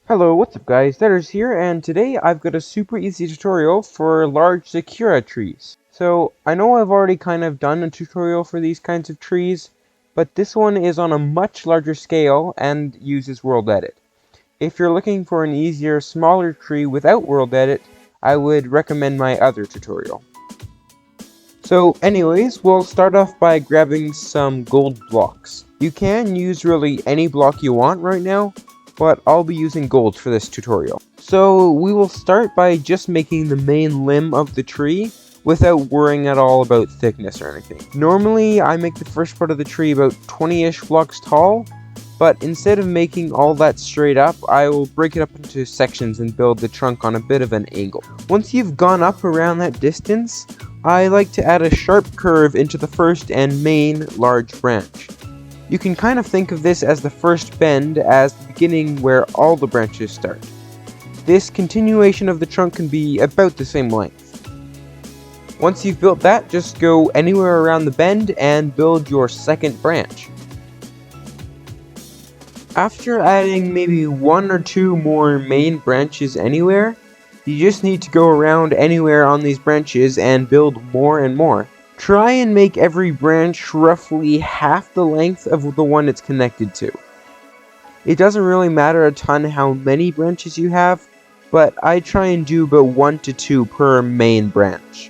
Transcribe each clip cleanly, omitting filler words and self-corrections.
Hello, what's up guys, Deaders here, and today I've got a super easy tutorial for large Sakura trees. So, I know I've already kind of done a tutorial for these kinds of trees, but this one is on a much larger scale and uses World Edit. If you're looking for an easier, smaller tree without World Edit, I would recommend my other tutorial. So anyways, we'll start off by grabbing some gold blocks. You can use really any block you want right now, but I'll be using gold for this tutorial. So we will start by just making the main limb of the tree without worrying at all about thickness or anything. Normally I make the first part of the tree about 20-ish blocks tall, but instead of making all that straight up, I will break it up into sections and build the trunk on a bit of an angle. Once you've gone up around that distance, I like to add a sharp curve into the first and main large branch. You can kind of think of this as the first bend as the beginning where all the branches start. This continuation of the trunk can be about the same length. Once you've built that, just go anywhere around the bend and build your second branch. After adding maybe one or two more main branches anywhere, you just need to go around anywhere on these branches and build more and more. Try and make every branch roughly half the length of the one it's connected to. It doesn't really matter a ton how many branches you have, but I try and do about 1 to 2 per main branch.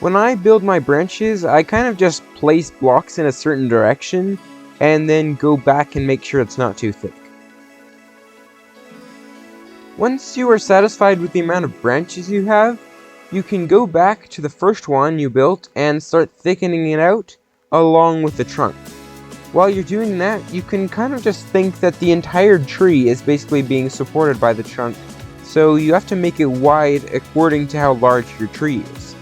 When I build my branches, I kind of just place blocks in a certain direction, and then go back and make sure it's not too thick. Once you are satisfied with the amount of branches you have, you can go back to the first one you built and start thickening it out along with the trunk. While you're doing that, you can kind of just think that the entire tree is basically being supported by the trunk, so you have to make it wide according to how large your tree is.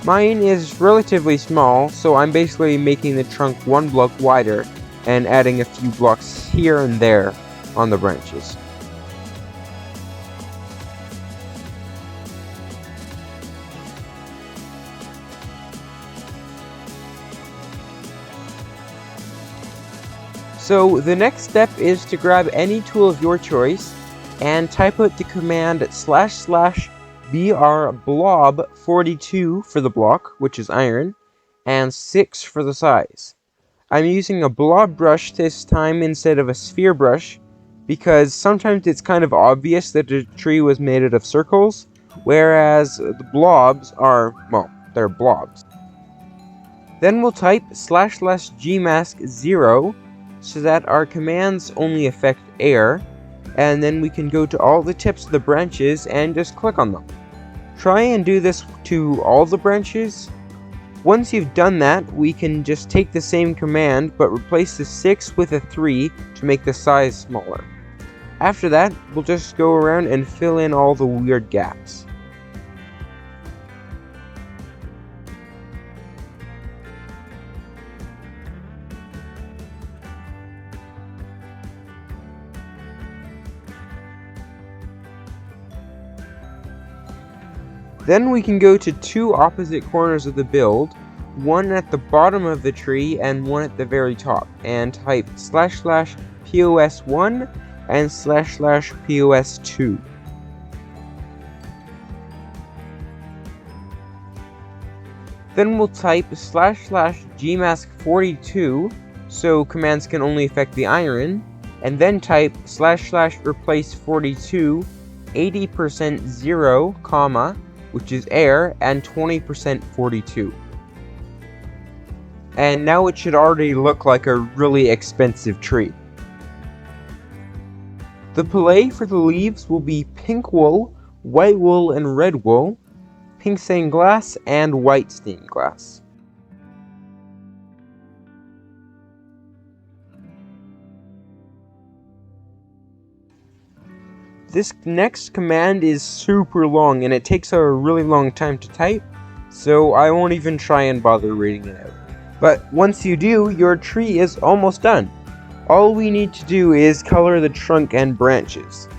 Mine is relatively small, so I'm basically making the trunk one block wider and adding a few blocks here and there on the branches. So the next step is to grab any tool of your choice and type out the command //br-blob42 for the block, which is iron, and 6 for the size. I'm using a blob brush this time instead of a sphere brush because sometimes it's kind of obvious that the tree was made out of circles, whereas the blobs are, well, they're blobs. Then we'll type //gmask 0 so that our commands only affect air, and then we can go to all the tips of the branches and just click on them. Try and do this to all the branches. Once you've done that, we can just take the same command but replace the 6 with a 3 to make the size smaller. After that, we'll just go around and fill in all the weird gaps. Then we can go to two opposite corners of the build, one at the bottom of the tree and one at the very top, and type //pos1 and //pos2. Then we'll type //gmask42, so commands can only affect the iron, and then type //replace42 80% 0, comma, which is air, and 20% 42. And now it should already look like a really expensive tree. The pellet for the leaves will be pink wool, white wool, and red wool, pink stained glass, and white stained glass. This next command is super long and it takes a really long time to type, so I won't even try and bother reading it out. But once you do, your tree is almost done. All we need to do is color the trunk and branches.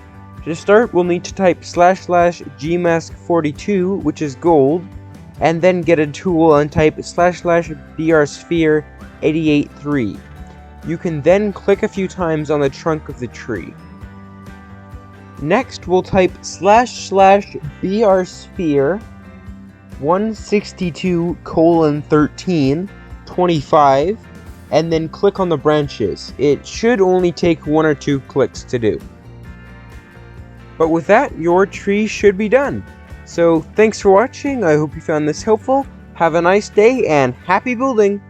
To start, we'll need to type //gmask42, which is gold, and then get a tool and type //brsphere883. You can then click a few times on the trunk of the tree. Next, we'll type //brsphere 162:1325 and then click on the branches. It should only take 1 or 2 clicks to do. But with that, your tree should be done. So thanks for watching. I hope you found this helpful. Have a nice day and happy building!